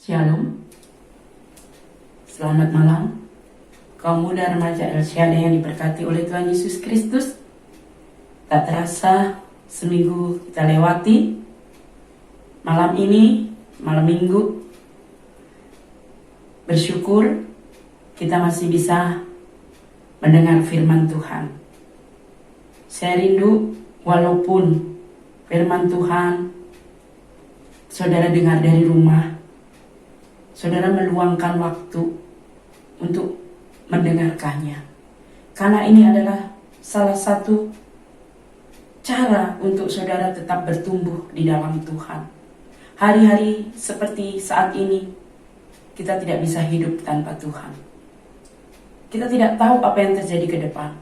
Shalom, selamat malam kaum muda remaja El Shaddai yang diberkati oleh Tuhan Yesus Kristus. Tak terasa seminggu kita lewati. Malam ini, malam minggu, bersyukur kita masih bisa mendengar firman Tuhan. Saya rindu walaupun firman Tuhan saudara dengar dari rumah, saudara meluangkan waktu untuk mendengarkannya. Karena ini adalah salah satu cara untuk saudara tetap bertumbuh di dalam Tuhan. Hari-hari seperti saat ini, kita tidak bisa hidup tanpa Tuhan. Kita tidak tahu apa yang terjadi ke depan.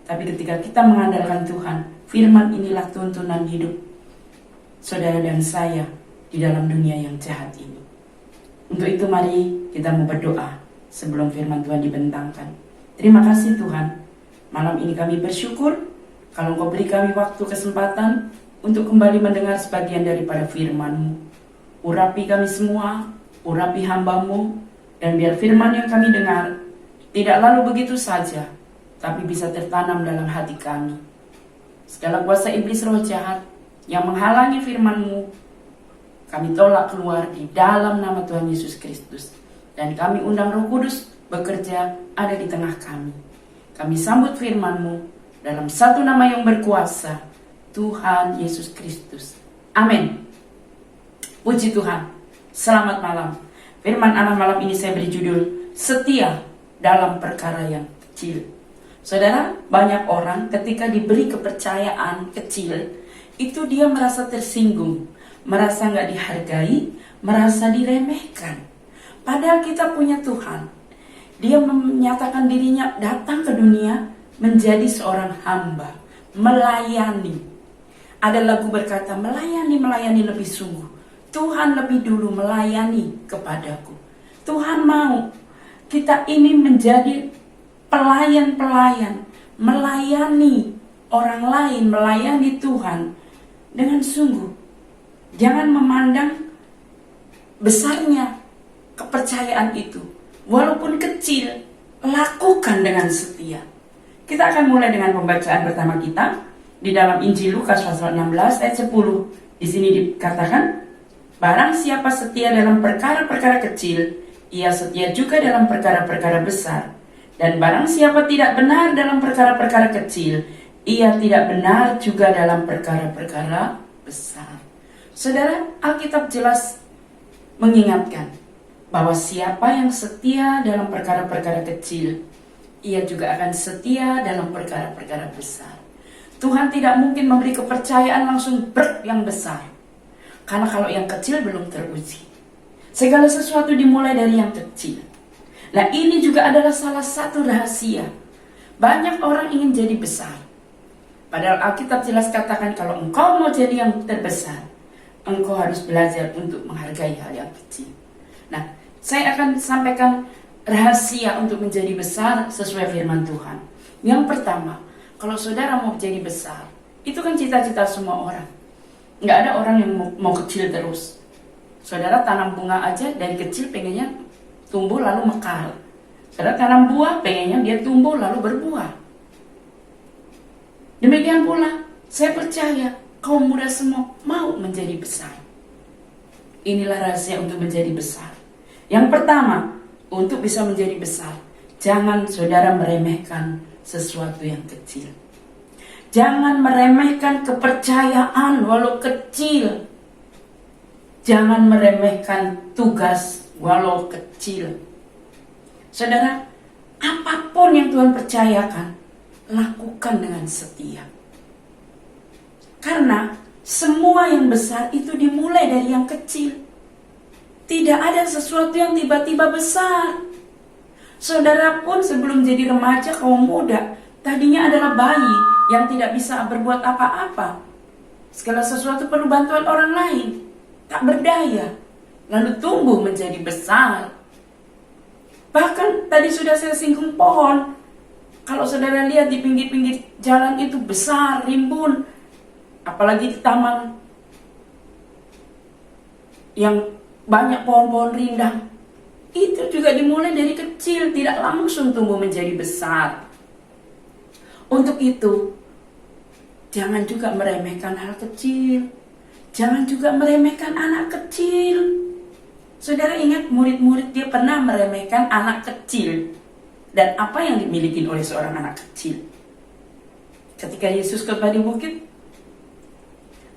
Tapi ketika kita mengandalkan Tuhan, firman inilah tuntunan hidup saudara dan saya di dalam dunia yang jahat ini. Untuk itu mari kita mau berdoa sebelum firman Tuhan dibentangkan. Terima kasih Tuhan. Malam ini kami bersyukur kalau Engkau beri kami waktu kesempatan untuk kembali mendengar sebagian daripada firman-Mu. Urapi kami semua, urapi hamba-Mu, dan biar firman yang kami dengar tidak lalu begitu saja, tapi bisa tertanam dalam hati kami. Segala kuasa iblis roh jahat yang menghalangi firman-Mu, kami tolak keluar di dalam nama Tuhan Yesus Kristus. Dan kami undang Roh Kudus bekerja ada di tengah kami. Kami sambut firman-Mu dalam satu nama yang berkuasa, Tuhan Yesus Kristus. Amin. Puji Tuhan. Selamat malam. Firman Allah malam ini saya beri judul Setia dalam perkara yang kecil. Saudara, banyak orang ketika diberi kepercayaan kecil, itu dia merasa tersinggung, merasa nggak dihargai, merasa diremehkan. Padahal kita punya Tuhan. Dia menyatakan dirinya datang ke dunia menjadi seorang hamba, melayani. Ada lagu berkata, melayani lebih sungguh. Tuhan lebih dulu melayani kepadaku. Tuhan mau kita ini menjadi pelayan-pelayan, melayani orang lain, melayani Tuhan dengan sungguh. Jangan memandang besarnya kepercayaan itu. Walaupun kecil, lakukan dengan setia. Kita akan mulai dengan pembacaan pertama kita di dalam Injil Lukas pasal 16 ayat 10. Di sini dikatakan, barang siapa setia dalam perkara-perkara kecil, ia setia juga dalam perkara-perkara besar. Dan barang siapa tidak benar dalam perkara-perkara kecil, ia tidak benar juga dalam perkara-perkara besar. Saudara, Alkitab jelas mengingatkan bahwa siapa yang setia dalam perkara-perkara kecil, ia juga akan setia dalam perkara-perkara besar. Tuhan tidak mungkin memberi kepercayaan langsung yang besar. Karena kalau yang kecil belum teruji. Segala sesuatu dimulai dari yang kecil. Nah, ini juga adalah salah satu rahasia. Banyak orang ingin jadi besar. Padahal Alkitab jelas katakan kalau engkau mau jadi yang terbesar, engkau harus belajar untuk menghargai hal yang kecil. Nah, saya akan sampaikan rahasia untuk menjadi besar sesuai firman Tuhan. Yang pertama, kalau saudara mau jadi besar, itu kan cita-cita semua orang. Nggak ada orang yang mau kecil terus. Saudara tanam bunga aja dari kecil pengennya tumbuh lalu mekar. Saudara tanam buah pengennya dia tumbuh lalu berbuah. Demikian pula, saya percaya kaum muda semua mau menjadi besar. Inilah rahasia untuk menjadi besar. Yang pertama, untuk bisa menjadi besar, jangan saudara meremehkan sesuatu yang kecil. Jangan meremehkan kepercayaan walau kecil. Jangan meremehkan tugas walau kecil. Saudara, apapun yang Tuhan percayakan, lakukan dengan setia. Karena semua yang besar itu dimulai dari yang kecil. Tidak ada sesuatu yang tiba-tiba besar. Saudara pun sebelum jadi remaja kaum muda, tadinya adalah bayi yang tidak bisa berbuat apa-apa. Segala sesuatu perlu bantuan orang lain. Tak berdaya. Lalu tumbuh menjadi besar. Bahkan tadi sudah saya singgung pohon. Kalau saudara lihat di pinggir-pinggir jalan itu besar, rimbun. Apalagi di taman yang banyak pohon-pohon rindang. Itu juga dimulai dari kecil, tidak langsung tumbuh menjadi besar. Untuk itu, jangan juga meremehkan hal kecil. Jangan juga meremehkan anak kecil. Saudara ingat murid-murid dia pernah meremehkan anak kecil. Dan apa yang dimiliki oleh seorang anak kecil? Ketika Yesus khotbah di bukit,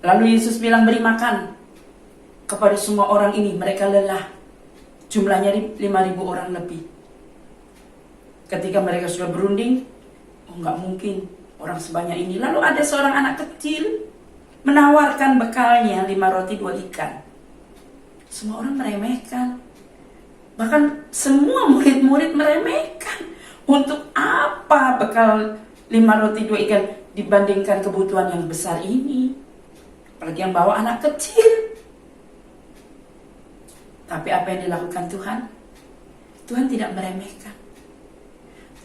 lalu Yesus bilang, beri makan kepada semua orang ini, mereka lelah. Jumlahnya 5.000 orang lebih. Ketika mereka sudah berunding, oh nggak mungkin orang sebanyak ini. Lalu ada seorang anak kecil menawarkan bekalnya 5 roti 2 ikan. Semua orang meremehkan. Bahkan semua murid-murid meremehkan. Untuk apa bekal 5 roti 2 ikan dibandingkan kebutuhan yang besar ini? Apalagi yang bawa anak kecil. Tapi apa yang dilakukan Tuhan? Tuhan tidak meremehkan.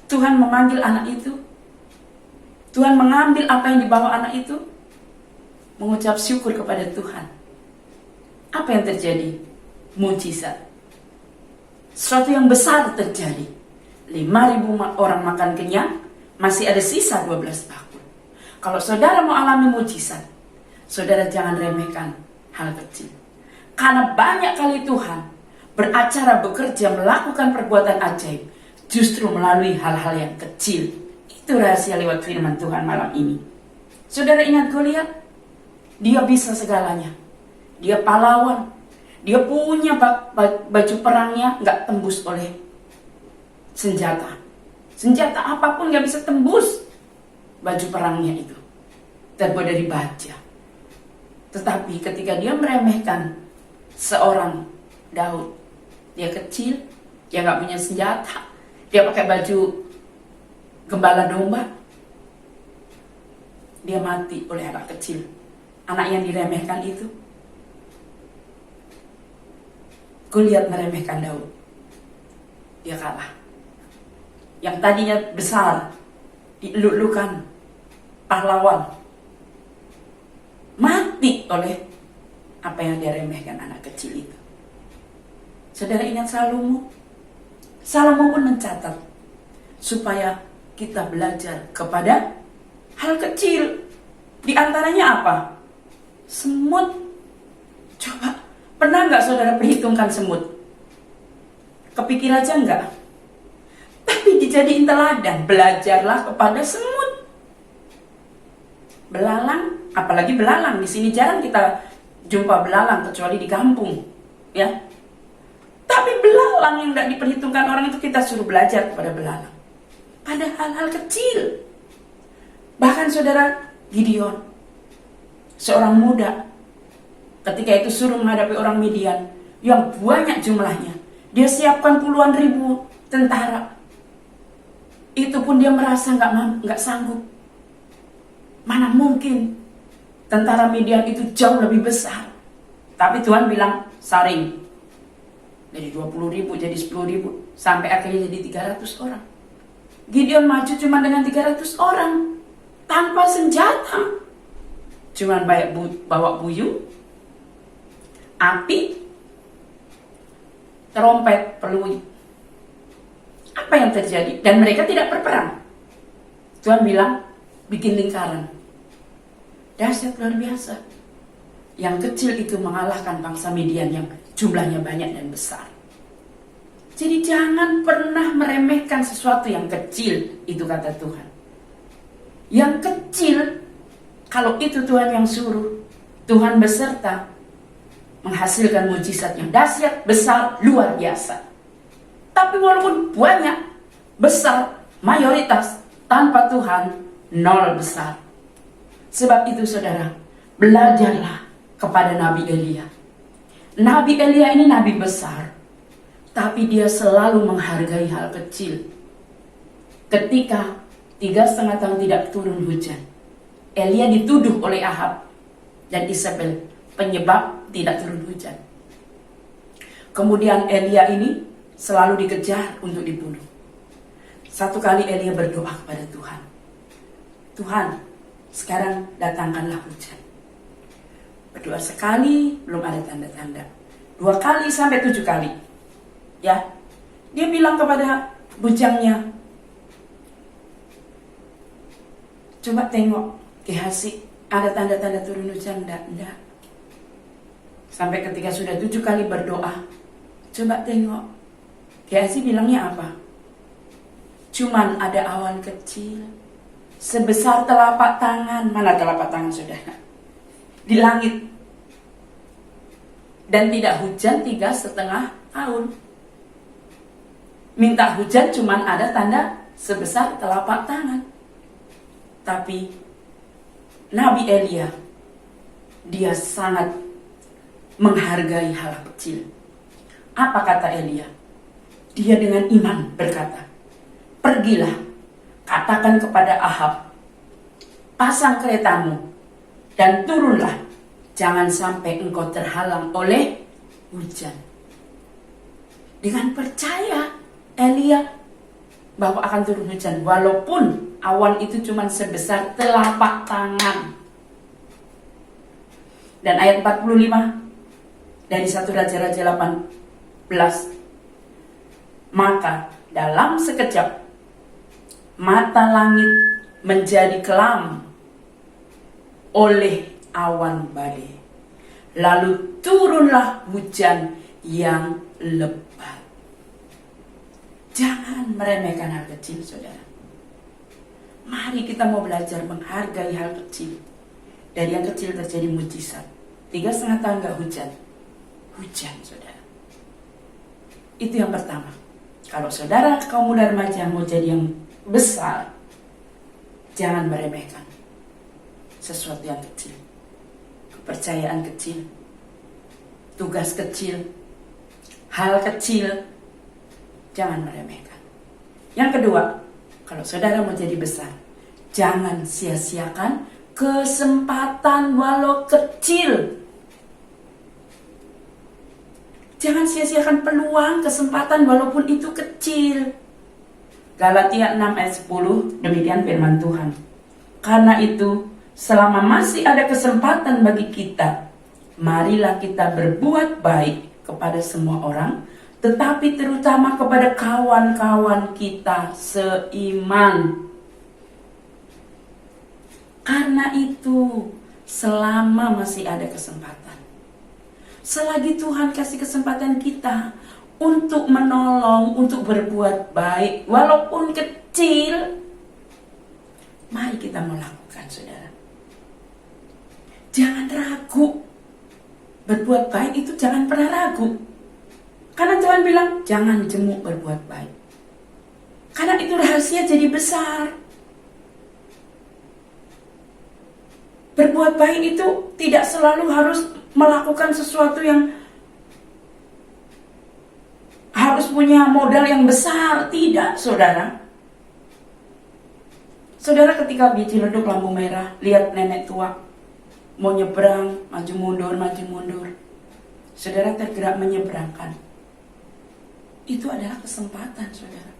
Tuhan memanggil anak itu. Tuhan mengambil apa yang dibawa anak itu, mengucap syukur kepada Tuhan. Apa yang terjadi? Mujizat. Sesuatu yang besar terjadi. 5.000 orang makan kenyang, masih ada sisa 12 bakul. Kalau saudara mau alami mujizat, saudara jangan remehkan hal kecil. Karena banyak kali Tuhan beracara, bekerja, melakukan perbuatan ajaib, justru melalui hal-hal yang kecil. Itu rahasia lewat firman Tuhan malam ini. Saudara ingat Goliat? Dia bisa segalanya. Dia pahlawan. Dia punya baju perangnya nggak tembus oleh senjata. Senjata apapun nggak bisa tembus baju perangnya itu. Terbuat dari baja. Tetapi ketika dia meremehkan seorang Daud, dia kecil, dia nggak punya senjata, dia pakai baju gembala domba, dia mati oleh anak kecil. Anak yang diremehkan itu. Goliat meremehkan Daud, dia kalah. Yang tadinya besar, dieluk-elukan, pahlawan, mati oleh apa yang dia remehkan anak kecil itu. Saudara ingat Salomo? Salomo pun mencatat supaya kita belajar kepada hal kecil. Di antaranya apa? Semut. Coba, pernah nggak saudara perhitungkan semut? Kepikir aja nggak? Tapi dijadiin teladan, belajarlah kepada semut. Belalang, apalagi belalang. Di sini jarang kita jumpa belalang kecuali di kampung, ya. Tapi belalang yang tidak diperhitungkan orang itu kita suruh belajar kepada belalang. Pada hal-hal kecil. Bahkan saudara Gideon, seorang muda, ketika itu suruh menghadapi orang Midian yang banyak jumlahnya, dia siapkan puluhan ribu tentara. Itu pun dia merasa nggak sanggup. Mana mungkin tentara Midian itu jauh lebih besar. Tapi Tuhan bilang saring. Dari 20.000 jadi 10.000. Sampai akhirnya jadi 300 orang. Gideon maju cuma dengan 300 orang. Tanpa senjata. Cuma bawa buyung, api, terompet, peluit. Apa yang terjadi? Dan mereka tidak berperang. Tuhan bilang, bikin lingkaran. Dahsyat luar biasa. Yang kecil itu mengalahkan bangsa Midian yang jumlahnya banyak dan besar. Jadi jangan pernah meremehkan sesuatu yang kecil, itu kata Tuhan. Yang kecil, kalau itu Tuhan yang suruh, Tuhan beserta, menghasilkan mujizat yang dahsyat, besar, luar biasa. Tapi walaupun banyak, besar, mayoritas, tanpa Tuhan, nol besar. Sebab itu saudara, belajarlah kepada Nabi Elia. Nabi Elia ini nabi besar, tapi dia selalu menghargai hal kecil. Ketika 3,5 tahun tidak turun hujan, Elia dituduh oleh Ahab dan Isabel penyebab tidak turun hujan. Kemudian Elia ini selalu dikejar untuk dibunuh. Satu kali Elia berdoa kepada Tuhan, Tuhan, sekarang datangkanlah hujan. Berdoa sekali, belum ada tanda-tanda. 2 kali sampai 7 kali. Ya. Dia bilang kepada bujangnya, coba tengok Gehazi, ada tanda-tanda turun hujan enggak? Sampai ketika sudah 7 kali berdoa, coba tengok. Gehazi bilangnya apa? Cuman ada awan kecil sebesar telapak tangan. Mana telapak tangan saudara? Di langit. Dan tidak hujan 3,5 tahun. Minta hujan cuman ada tanda sebesar telapak tangan. Tapi Nabi Elia, dia sangat menghargai hal kecil. Apa kata Elia? Dia dengan iman berkata, pergilah, katakan kepada Ahab, pasang keretamu dan turunlah, jangan sampai engkau terhalang oleh hujan. Dengan percaya Elia bahwa akan turun hujan, walaupun awan itu cuma sebesar telapak tangan. Dan ayat 45 dari 1 Raja-Raja 18, maka dalam sekejap mata langit menjadi kelam oleh awan badai, lalu turunlah hujan yang lebat. Jangan meremehkan hal kecil, saudara. Mari kita mau belajar menghargai hal kecil. Dari yang kecil terjadi mujizat. 3,5 tahun gak hujan. Hujan, saudara. Itu yang pertama. Kalau saudara kaum muda remaja mau jadi yang besar, jangan meremehkan sesuatu yang kecil. Kepercayaan kecil, tugas kecil, hal kecil, jangan meremehkan. Yang kedua, kalau saudara mau jadi besar, jangan sia-siakan kesempatan walau kecil. Jangan sia-siakan peluang, kesempatan walaupun itu kecil. Galatia 6 ayat 10, demikian firman Tuhan. Karena itu, selama masih ada kesempatan bagi kita, marilah kita berbuat baik kepada semua orang, tetapi terutama kepada kawan-kawan kita seiman. Karena itu, selama masih ada kesempatan, selagi Tuhan kasih kesempatan kita untuk menolong, untuk berbuat baik, walaupun kecil, mari kita melakukan, saudara. Jangan ragu. Berbuat baik itu jangan pernah ragu. Karena Tuhan bilang, jangan jemu berbuat baik. Karena itu rahasia jadi besar. Berbuat baik itu tidak selalu harus melakukan sesuatu yang harus punya modal yang besar. Tidak, saudara. Saudara ketika di Ciledug lampu merah, lihat nenek tua mau nyebrang, maju mundur. Saudara tergerak menyeberangkan. Itu adalah kesempatan, saudara.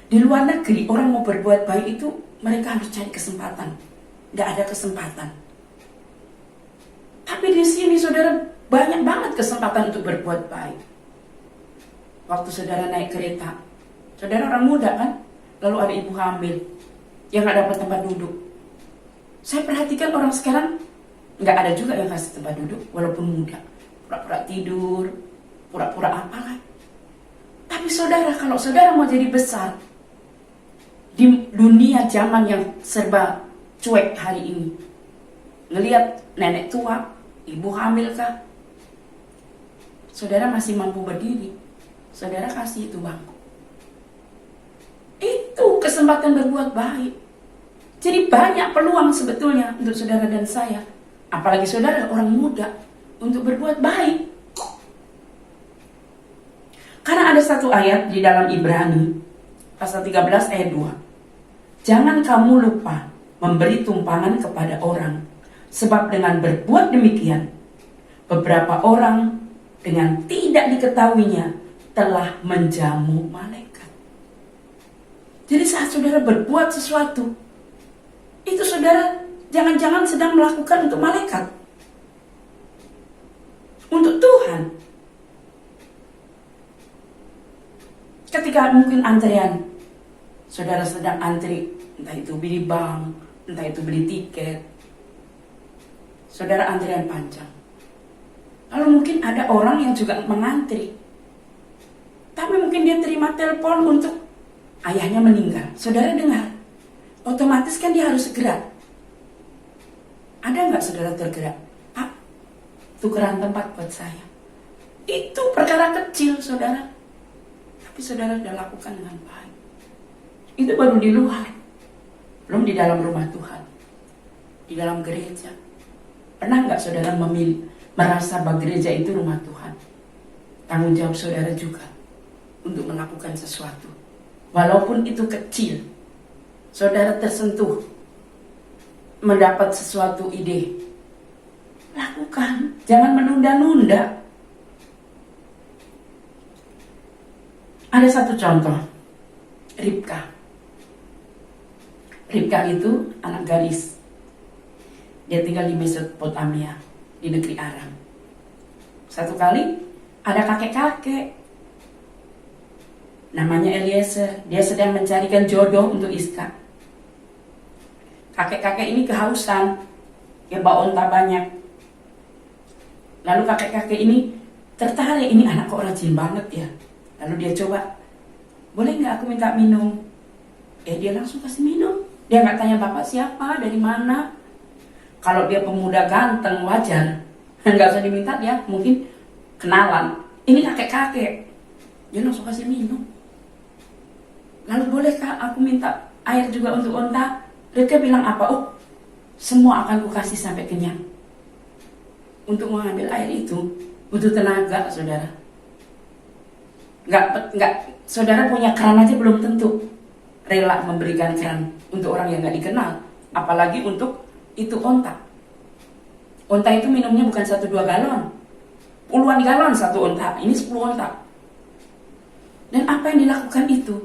Di luar negeri, orang mau berbuat baik itu mereka harus cari kesempatan. Tidak ada kesempatan. Tapi di sini, saudara, banyak banget kesempatan untuk berbuat baik. Waktu saudara naik kereta, saudara orang muda kan, lalu ada ibu hamil yang gak dapat tempat duduk. Saya perhatikan orang sekarang gak ada juga yang kasih tempat duduk, walaupun muda. Pura-pura tidur, pura-pura apalah. Tapi saudara, kalau saudara mau jadi besar di dunia zaman yang serba cuek hari ini, ngelihat nenek tua, ibu hamil kah, saudara masih mampu berdiri, saudara kasih itu bangku. Itu kesempatan berbuat baik. Jadi banyak peluang sebetulnya untuk saudara dan saya, apalagi saudara orang muda, untuk berbuat baik. Karena ada satu ayat di dalam Ibrani pasal 13 ayat 2. Jangan kamu lupa memberi tumpangan kepada orang, sebab dengan berbuat demikian, beberapa orang dengan tidak diketahuinya telah menjamu malaikat. Jadi saat saudara berbuat sesuatu, itu saudara jangan-jangan sedang melakukan untuk malaikat, untuk Tuhan. ketika mungkin antrean, saudara sedang antri, entah itu beli bank, entah itu beli tiket, saudara antrian panjang. Lalu mungkin ada orang yang juga mengantri, tapi mungkin dia terima telepon untuk ayahnya meninggal. Saudara dengar, otomatis kan dia harus segera. Ada nggak saudara tergerak? Pak, tukeran tempat buat saya. Itu perkara kecil, saudara. Tapi saudara sudah lakukan dengan baik. Itu baru di luar, belum di dalam rumah Tuhan, di dalam gereja. Pernah nggak saudara merasa bahwa gereja itu rumah Tuhan? Tanggung jawab saudara juga untuk melakukan sesuatu. Walaupun itu kecil, saudara tersentuh, mendapat sesuatu ide, lakukan. Jangan menunda-nunda. Ada satu contoh, Ribka. Ribka itu anak gadis. Dia tinggal di Mesopotamia, di negeri Aram. Satu kali ada kakek-kakek, namanya Eliezer. Dia sedang mencarikan jodoh untuk Iska. Kakek-kakek ini kehausan, dia bawa unta banyak. Lalu kakek-kakek ini tertarik, ini anak kok rajin banget ya. Lalu dia coba, boleh nggak aku minta minum? Dia langsung kasih minum. Dia nggak tanya bapak siapa, dari mana. Kalau dia pemuda ganteng, wajar, nggak usah diminta, dia mungkin kenalan. Ini kakek-kakek, dia langsung kasih minum. Lalu bolehkah aku minta air juga untuk unta? Mereka bilang apa? Oh, semua akan kukasih sampai kenyang. Untuk mengambil air itu butuh tenaga, saudara. Nggak, saudara punya keran aja belum tentu rela memberikan keran untuk orang yang nggak dikenal, apalagi untuk itu onta. Onta itu minumnya bukan 1-2 galon, puluhan galon satu onta. Ini 10 onta. Dan apa yang dilakukan itu?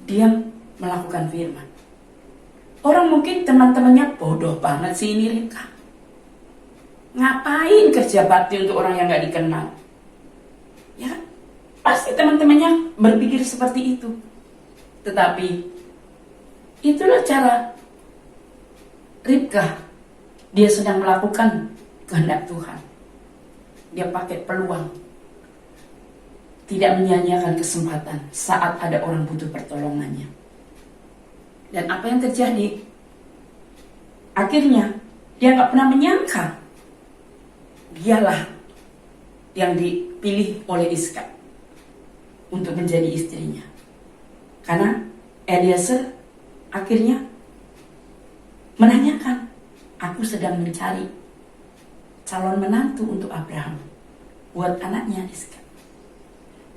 Dia melakukan firman. Orang mungkin teman-temannya, bodoh banget sih ini Ribka. Ngapain kerja bakti untuk orang yang gak dikenal? Ya, pasti teman-temannya berpikir seperti itu. Tetapi itulah cara Ribka. Dia sedang melakukan kehendak Tuhan. Dia pakai peluang, tidak menyia-nyiakan kesempatan saat ada orang butuh pertolongannya. Dan apa yang terjadi? Akhirnya dia gak pernah menyangka dialah yang dipilih oleh Iska untuk menjadi istrinya. Karena Eliezer akhirnya menanyakan, aku sedang mencari calon menantu untuk Abraham buat anaknya Iska.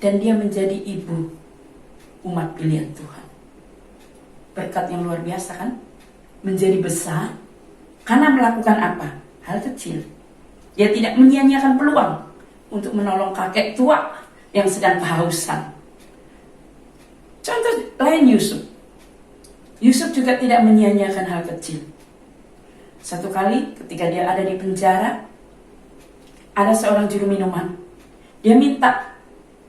Dan dia menjadi ibu umat pilihan Tuhan. Berkat yang luar biasa kan? Menjadi besar karena melakukan apa? Hal kecil. Dia tidak menyia-nyiakan peluang untuk menolong kakek tua yang sedang kehausan. Contoh lain Yusuf. Yusuf juga tidak menyia-nyiakan hal kecil. Satu kali ketika dia ada di penjara, ada seorang juru minuman. Dia minta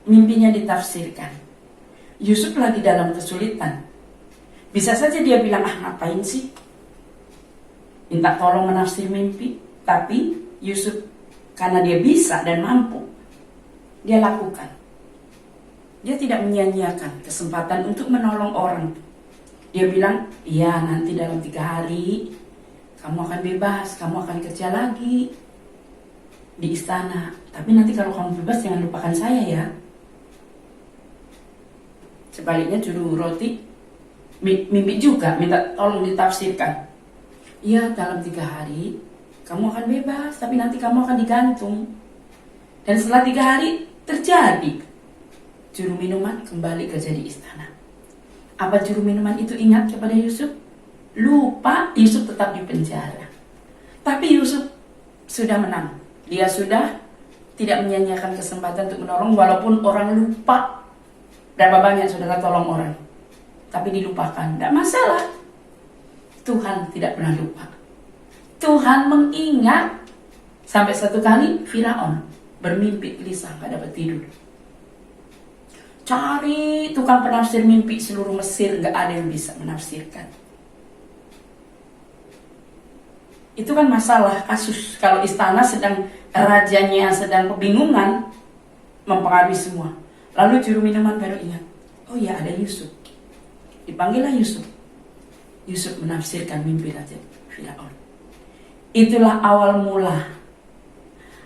mimpinya ditafsirkan. Yusuf lagi dalam kesulitan. Bisa saja dia bilang, ngapain sih? Minta tolong menafsir mimpi. Tapi Yusuf, karena dia bisa dan mampu, dia lakukan. Dia tidak menyia-nyiakan kesempatan untuk menolong orang. Dia bilang, iya nanti dalam 3 hari kamu akan bebas, kamu akan kerja lagi di istana. Tapi nanti kalau kamu bebas jangan lupakan saya ya. Sebaliknya juru roti mimpi juga, minta tolong ditafsirkan. Iya dalam 3 hari kamu akan bebas, tapi nanti kamu akan digantung. Dan setelah 3 hari terjadi. Juru minuman kembali kerja di istana. Apa juru minuman itu ingat kepada Yusuf? Lupa, Yusuf tetap di penjara. Tapi Yusuf sudah menang. Dia sudah tidak menyia-nyiakan kesempatan untuk menolong, walaupun orang lupa. Berapa banyak saudara tolong orang, tapi dilupakan. Tidak masalah. Tuhan tidak pernah lupa. Tuhan mengingat. Sampai satu kali Firaun bermimpi gelisah, gak dapat tidur. cari tukang penafsir mimpi seluruh Mesir, gak ada yang bisa menafsirkan. Itu kan masalah kasus. Kalau istana sedang, rajanya sedang kebingungan, mempengaruhi semua. Lalu juru minuman baru ingat, oh ya ada Yusuf. Dipanggillah Yusuf. Yusuf menafsirkan mimpi Raja Firaun. Itulah awal mula.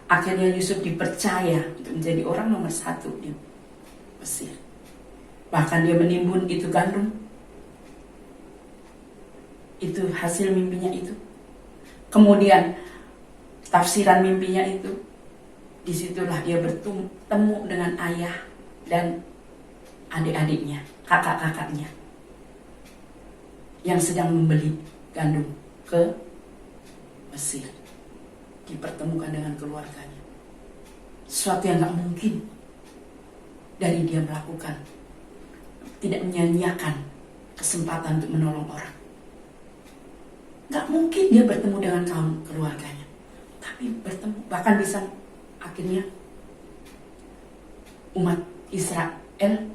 Akhirnya Yusuf dipercaya untuk menjadi orang nomor 1 di Mesir. Bahkan dia menimbun itu gandum. Itu hasil mimpinya itu. Kemudian tafsiran mimpinya itu, disitulah dia bertemu dengan ayah dan adik-adiknya, kakak-kakaknya yang sedang membeli gandum ke Mesir. Dipertemukan dengan keluarganya. Sesuatu yang gak mungkin dari dia melakukan. Tidak menyia-nyiakan kesempatan untuk menolong orang. Gak mungkin dia bertemu dengan kaum keluarganya, tapi bertemu, bahkan bisa akhirnya umat Israel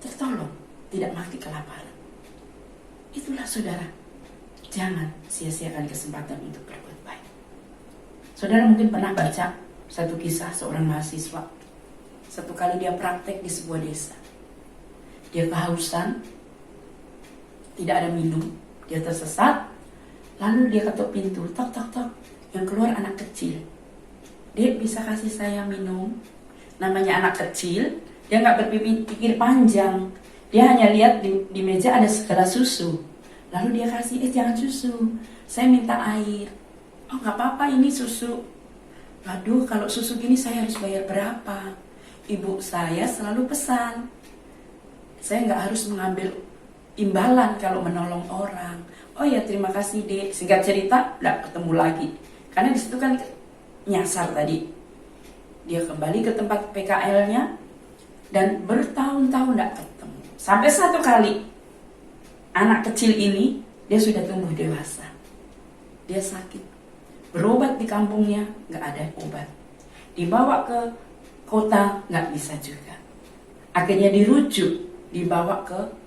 tertolong, tidak mati kelaparan. Itulah saudara, jangan sia-siakan kesempatan untuk berbuat baik. Saudara mungkin pernah baca satu kisah seorang mahasiswa. Satu kali dia praktek di sebuah desa. Dia kehausan, tidak ada minum, dia tersesat. Lalu dia ketuk pintu, tok tok tok, yang keluar anak kecil. Dia bisa kasih saya minum. Namanya anak kecil, dia nggak berpikir panjang. Dia hanya lihat di meja ada segelas susu. Lalu dia kasih, jangan susu, saya minta air. Oh nggak apa-apa, ini susu. Waduh, kalau susu gini saya harus bayar berapa? Ibu saya selalu pesan, saya nggak harus mengambil imbalan kalau menolong orang. Oh ya terima kasih dek. Singkat cerita, nggak ketemu lagi. Karena disitu kan nyasar tadi. Dia kembali ke tempat PKL-nya dan bertahun-tahun nggak ketemu. Sampai satu kali, anak kecil ini dia sudah tumbuh dewasa. Dia sakit, berobat di kampungnya nggak ada obat. Dibawa ke kota nggak bisa juga. Akhirnya dirujuk, dibawa ke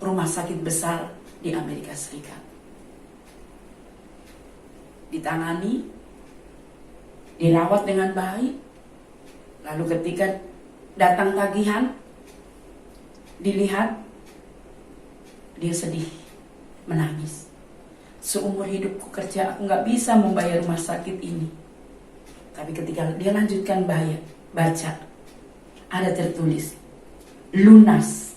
rumah sakit besar di Amerika Serikat. Ditangani, dirawat dengan baik. Lalu ketika datang tagihan, dilihat, dia sedih, menangis. Seumur hidupku kerja, aku gak bisa membayar rumah sakit ini. Tapi ketika dia lanjutkan baca, ada tertulis, lunas,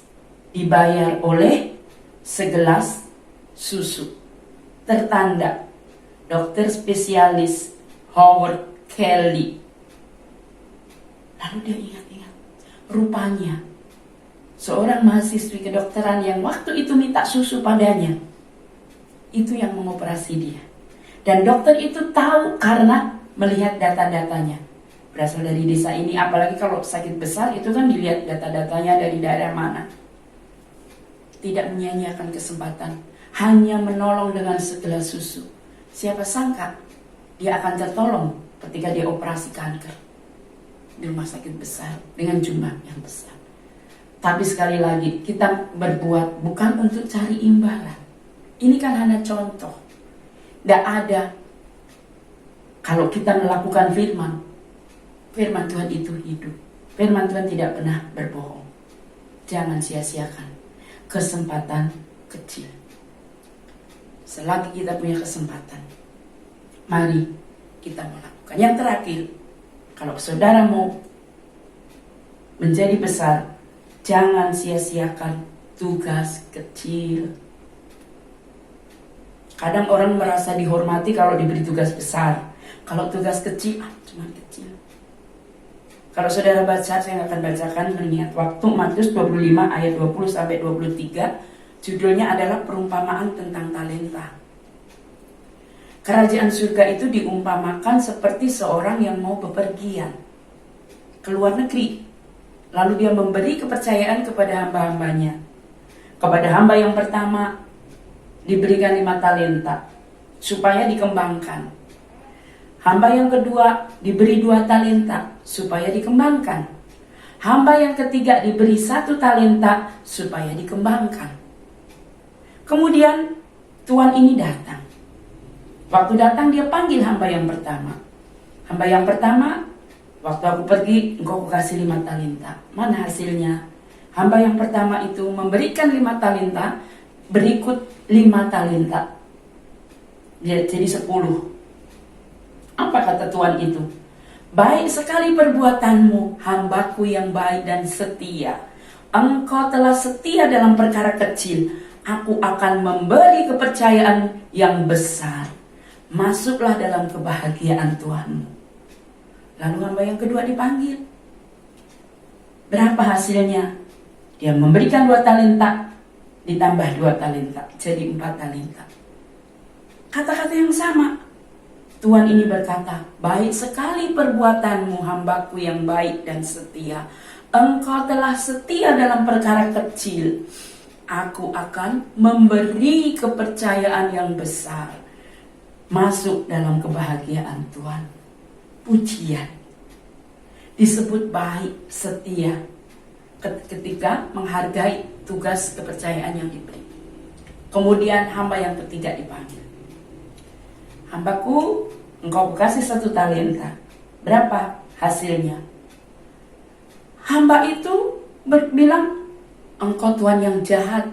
dibayar oleh segelas susu. Tertanda dokter spesialis Howard Kelly. Lalu dia ingat-ingat, rupanya seorang mahasiswi kedokteran yang waktu itu minta susu padanya, itu yang mengoperasi dia. Dan dokter itu tahu karena melihat data-datanya. Berasal dari desa ini, apalagi kalau sakit besar itu kan dilihat data-datanya dari daerah mana. Tidak menyia-nyiakan kesempatan, hanya menolong dengan segelas susu. Siapa sangka dia akan tertolong ketika dia operasi kanker di rumah sakit besar dengan jumlah yang besar. Tapi sekali lagi, kita berbuat bukan untuk cari imbalan. Ini kan hanya contoh. Tidak ada. Kalau kita melakukan firman Tuhan itu hidup. Firman Tuhan tidak pernah berbohong. Jangan sia-siakan kesempatan kecil. Selagi kita punya kesempatan, mari kita melakukan. Yang terakhir, kalau saudara mau menjadi besar, jangan sia-siakan tugas kecil. Kadang orang merasa dihormati kalau diberi tugas besar. Kalau tugas kecil, cuma kecil. Kalau saudara baca, saya akan bacakan mengingat waktu Matius 25 ayat 20-23. Judulnya adalah perumpamaan tentang talenta. Kerajaan surga itu diumpamakan seperti seorang yang mau bepergian ke luar negeri. Lalu dia memberi kepercayaan kepada hamba-hambanya. Kepada hamba yang pertama diberikan 5 talenta supaya dikembangkan. Hamba yang kedua diberi 2 talenta supaya dikembangkan. Hamba yang ketiga diberi 1 talenta supaya dikembangkan. Kemudian tuan ini datang. Waktu datang dia panggil hamba yang pertama. Hamba yang pertama, waktu aku pergi, engkau kasih 5 talenta. Mana hasilnya? Hamba yang pertama itu memberikan 5 talenta, berikut 5 talenta. Jadi 10. Apa kata Tuhan itu? Baik sekali perbuatanmu, hambaku yang baik dan setia. Engkau telah setia dalam perkara kecil. Aku akan memberi kepercayaan yang besar. Masuklah dalam kebahagiaan Tuhanmu. Lalu hamba yang kedua dipanggil. Berapa hasilnya? Dia memberikan 2 talenta, ditambah 2 talenta, jadi 4 talenta. Kata-kata yang sama. Tuhan ini berkata, baik sekali perbuatanmu, hambaku yang baik dan setia. Engkau telah setia dalam perkara kecil. Aku akan memberi kepercayaan yang besar. Masuk dalam kebahagiaan Tuhan. Pujian. Disebut baik, setia. Ketika menghargai tugas kepercayaan yang diberi. Kemudian hamba yang ketiga dipanggil. Hambaku, engkau kasih 1 talenta. Berapa hasilnya? Hamba itu bilang, engkau Tuhan yang jahat.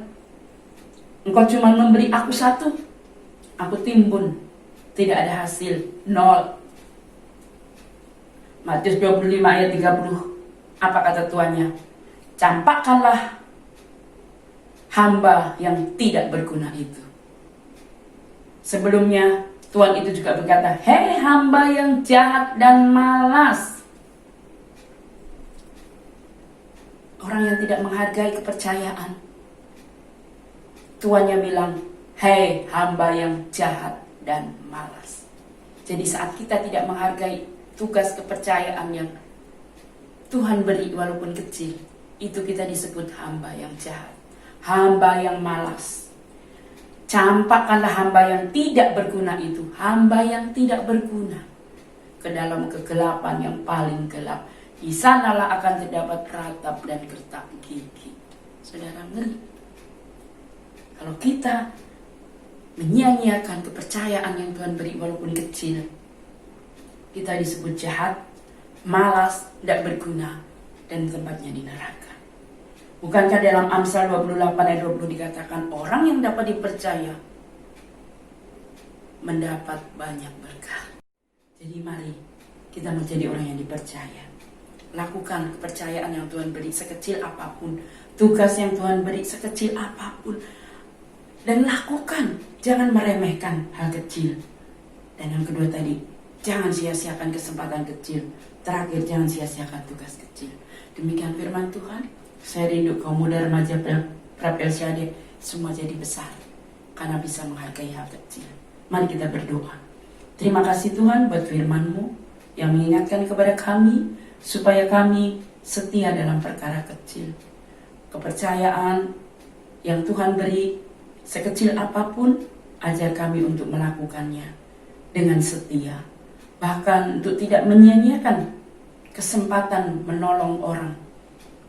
Engkau cuma memberi aku 1. Aku timbun. Tidak ada hasil. 0. Matius 25 ayat 30. Apa kata tuannya? Campakkanlah hamba yang tidak berguna itu. Sebelumnya Tuhan itu juga berkata, hei hamba yang jahat dan malas. Orang yang tidak menghargai kepercayaan. Tuannya bilang, hei hamba yang jahat dan malas. Jadi saat kita tidak menghargai tugas kepercayaan yang Tuhan beri walaupun kecil, itu kita disebut hamba yang jahat, hamba yang malas. Campakkanlah hamba yang tidak berguna itu, hamba yang tidak berguna, ke dalam kegelapan yang paling gelap. Di sanalah akan terdapat ratap dan gertak gigi. Saudara ngeri. Kalau kita menyia-nyiakan kepercayaan yang Tuhan beri walaupun kecil, kita disebut jahat, malas, tidak berguna, dan tempatnya di neraka. Bukankah dalam Amsal 28 ayat 20 dikatakan orang yang dapat dipercaya mendapat banyak berkah. Jadi mari kita menjadi orang yang dipercaya. Lakukan kepercayaan yang Tuhan beri sekecil apapun, tugas yang Tuhan beri sekecil apapun, dan lakukan. Jangan meremehkan hal kecil. Dan yang kedua tadi, jangan sia-siakan kesempatan kecil. Terakhir, jangan sia-siakan tugas kecil. Demikian firman Tuhan. Saya rindu kaum muda remaja Prapelsyade semua jadi besar karena bisa menghargai hal kecil. Mari kita berdoa. Terima kasih Tuhan buat firman-Mu yang mengingatkan kepada kami supaya kami setia dalam perkara kecil. Kepercayaan yang Tuhan beri sekecil apapun, ajar kami untuk melakukannya dengan setia. Bahkan untuk tidak menyia-nyiakan kesempatan menolong orang,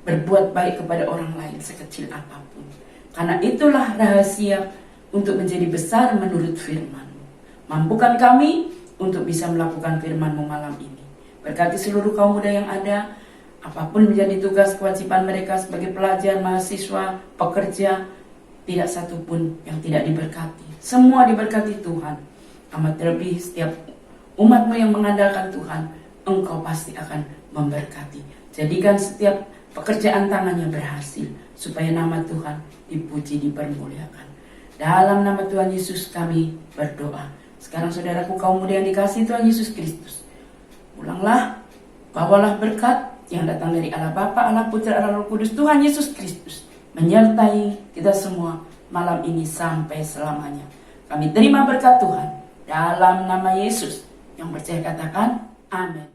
berbuat baik kepada orang lain sekecil apapun. Karena itulah rahasia untuk menjadi besar menurut firman-Mu. Mampukan kami untuk bisa melakukan firman-Mu malam ini. Berkati seluruh kaum muda yang ada, apapun menjadi tugas kewajiban mereka sebagai pelajar, mahasiswa, pekerja, tidak satu pun yang tidak diberkati. Semua diberkati Tuhan. Amat terlebih setiap umat-Mu yang mengandalkan Tuhan, Engkau pasti akan memberkati. Jadikan setiap pekerjaan tangannya berhasil, supaya nama Tuhan dipuji, dipermuliakan. Dalam nama Tuhan Yesus kami berdoa. Sekarang saudaraku kaum muda yang dikasihi Tuhan Yesus Kristus, ulanglah, bawalah berkat yang datang dari Allah Bapa, Allah Putra, Allah Roh Kudus, Tuhan Yesus Kristus, menyertai kita semua malam ini sampai selamanya. Kami terima berkat Tuhan dalam nama Yesus. Yang percaya katakan amin.